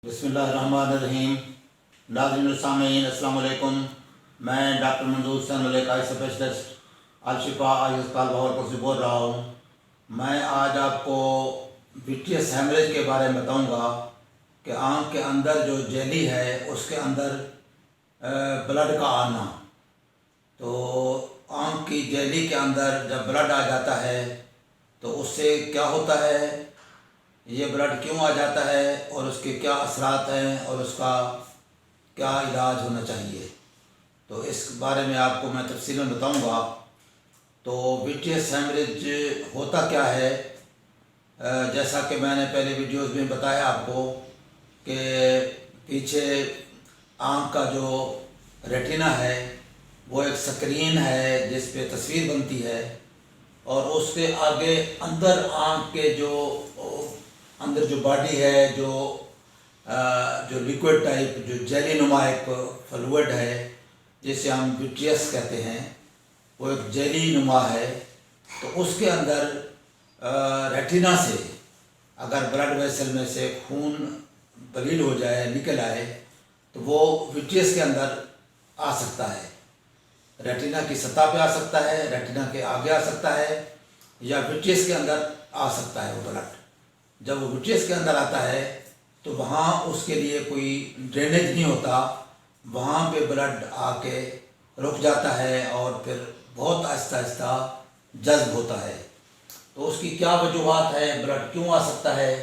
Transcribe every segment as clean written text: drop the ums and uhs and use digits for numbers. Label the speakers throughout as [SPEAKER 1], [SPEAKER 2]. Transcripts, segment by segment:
[SPEAKER 1] बिस्मिल्लाहिर्रहमानिर्रहीम। नाज़रीन और सामीन अस्सलाम वालेकुम। मैं डॉक्टर मंजूर हुसैन मलिक आई स्पेशलिस्ट अलशिफा आई अस्पताल बहावलपुर से बोल रहा हूँ। मैं आज आपको विट्रियस हेमरेज के बारे में बताऊँगा कि आँख के अंदर जो जेली है उसके अंदर ब्लड का आना। तो आँख की जेली के अंदर जब ब्लड आ जाता है तो उससे क्या होता है, ये ब्लड क्यों आ जाता है और उसके क्या असरात हैं और उसका क्या इलाज होना चाहिए, तो इस बारे में आपको मैं तफसीलन बताऊंगा। तो विट्रियस हेमरेज होता क्या है, जैसा कि मैंने पहले वीडियोस में बताया आपको कि पीछे आँख का जो रेटिना है वो एक स्क्रीन है जिस पे तस्वीर बनती है और उसके आगे अंदर आँख के अंदर जो बॉडी है, जो लिक्विड टाइप जो जेली नुमा एक फ्लूइड है जिसे हम विट्रियस कहते हैं, वो एक जेली नुमा है। तो उसके अंदर रेटिना से अगर ब्लड वेसल में से खून ब्लीड हो जाए, निकल आए, तो वो विट्रियस के अंदर आ सकता है। रेटिना की सतह पे आ सकता है, रेटिना के आगे आ सकता है या विट्रियस के अंदर आ सकता है वो ब्लड। जब वो विट्रियस के अंदर आता है तो वहाँ उसके लिए कोई ड्रेनेज नहीं होता, वहाँ पे ब्लड आके रुक जाता है और फिर बहुत आहिस्ता आहिस्ता जज्ब होता है। तो उसकी क्या वजूहात है, ब्लड क्यों आ सकता है,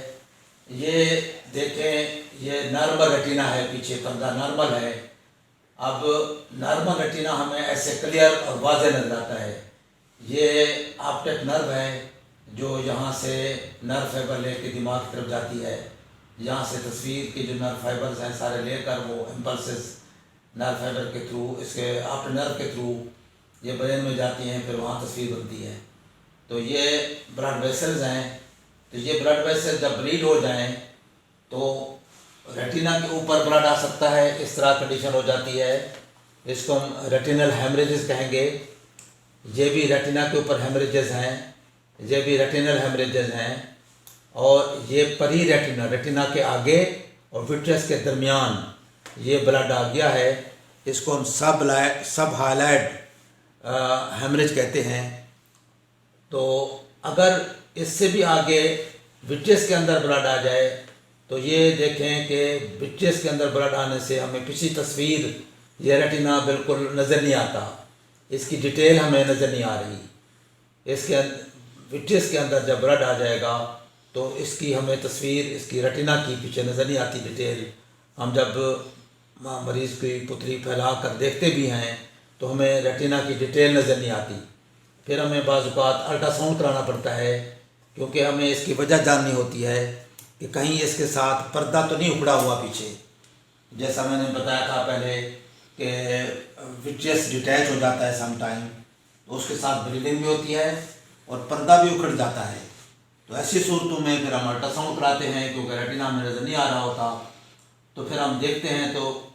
[SPEAKER 1] ये देखें। ये नॉर्मल रेटिना है, पीछे पर्दा नॉर्मल है। अब नॉर्मल रेटिना हमें ऐसे क्लियर और वाज़ेह नजर आता है। ये ऑप्टिक नर्व है जो यहाँ से नर्व फाइबर लेके दिमाग की तरफ जाती है। यहाँ से तस्वीर के जो नर्व फाइबर्स हैं सारे लेकर वो इम्पल्सेस नर्व फाइबर के थ्रू, इसके ऑप्टिक नर्व के थ्रू ये ब्रेन में जाती हैं, फिर वहाँ तस्वीर बनती है। तो ये ब्लड वेसल्स हैं। तो ये ब्लड वेसल जब ब्लीड हो जाएं तो रेटिना के ऊपर ब्लड आ सकता है, इस तरह कंडीशन हो जाती है। इसको हम रेटिनल हेमरेजेस कहेंगे। ये भी रेटिना के ऊपर हेमरेजेस हैं, ये भी रेटिनल हेमरेजेस हैं। और ये परी रेटिना, रेटिना के आगे और विट्रियस के दरमियान ये ब्लड आ गया है, इसको हम सब हाइलाइट हेमरेज कहते हैं। तो अगर इससे भी आगे विट्रियस के अंदर ब्लड आ जाए तो ये देखें कि विट्रियस के अंदर ब्लड आने से हमें पिछली तस्वीर, ये रेटिना बिल्कुल नज़र नहीं आता, इसकी डिटेल हमें नज़र नहीं आ रही। इसके विट्रियस के अंदर जब ब्लड आ जाएगा तो इसकी हमें तस्वीर, इसकी रेटिना की पीछे नज़र नहीं आती डिटेल। हम जब मरीज़ की पुतली फैला कर देखते भी हैं तो हमें रेटिना की डिटेल नज़र नहीं आती। फिर हमें बाज़ औक़ात अल्ट्रासाउंड कराना पड़ता है क्योंकि हमें इसकी वजह जाननी होती है कि कहीं इसके साथ पर्दा तो नहीं उखड़ा हुआ पीछे। जैसा मैंने बताया था पहले कि विट्रियस डिटैच हो जाता है सम टाइम, तो उसके साथ ब्लीडिंग भी होती है और पर्दा भी उखड़ जाता है। तो ऐसी सूरतों में फिर हम अल्ट्रासाउंड कराते हैं क्योंकि रेटिना हमें नज़र नहीं आ रहा होता। तो फिर हम देखते हैं तो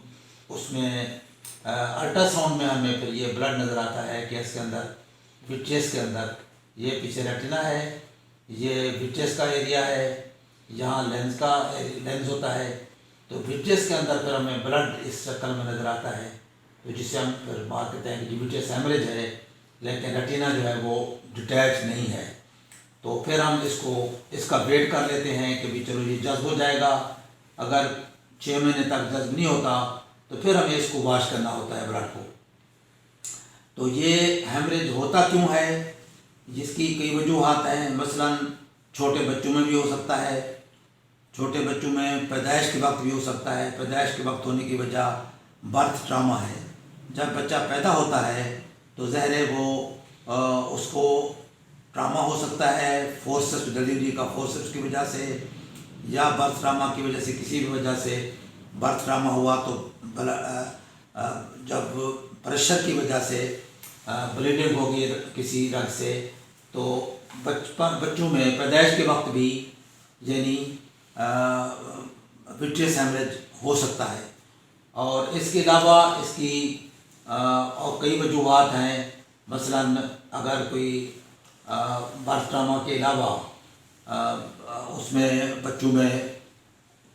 [SPEAKER 1] उसमें अल्ट्रासाउंड में हमें फिर ये ब्लड नज़र आता है कि इसके अंदर विट्रियस के अंदर ये पीछे रेटिना है, ये विट्रियस का एरिया है, यहाँ लेंस होता है। तो विट्रियस के अंदर फिर हमें ब्लड इस शक्ल में नज़र आता है, तो जिससे हम फिर बात करते हैं कि विट्रियस हेमरेज है, लेकिन रेटिना जो है वो डिटैच नहीं है। तो फिर हम इसका वेट कर लेते हैं कि भी चलो ये जज्ब हो जाएगा। अगर 6 महीने तक जज्ब नहीं होता तो फिर हमें इसको वॉश करना होता है ब्लड को। तो ये हेमरेज होता क्यों है, जिसकी कई वजूहात हैं। मसलन छोटे बच्चों में भी हो सकता है, छोटे बच्चों में पैदाइश के वक्त भी हो सकता है। पैदाइश के वक्त होने की वजह बर्थ ट्रामा है। जब बच्चा पैदा होता है तो ज़हरे वो उसको ट्रामा हो सकता है, फोर्सेप्स डिलीवरी का फोर्सेप्स की वजह से या बर्थ ट्रामा की वजह से, किसी भी वजह से बर्थ ट्रामा हुआ तो जब प्रेशर की वजह से ब्लीडिंग होगी किसी रग से, तो बच्चों में पैदाइश के वक्त भी यानी विट्रियस हेमरेज हो सकता है। और इसके अलावा इसकी और कई वजूहात हैं। मसलन अगर कोई बर्थ ट्रामा के अलावा उसमें बच्चों में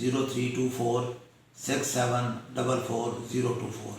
[SPEAKER 1] 032467444024۔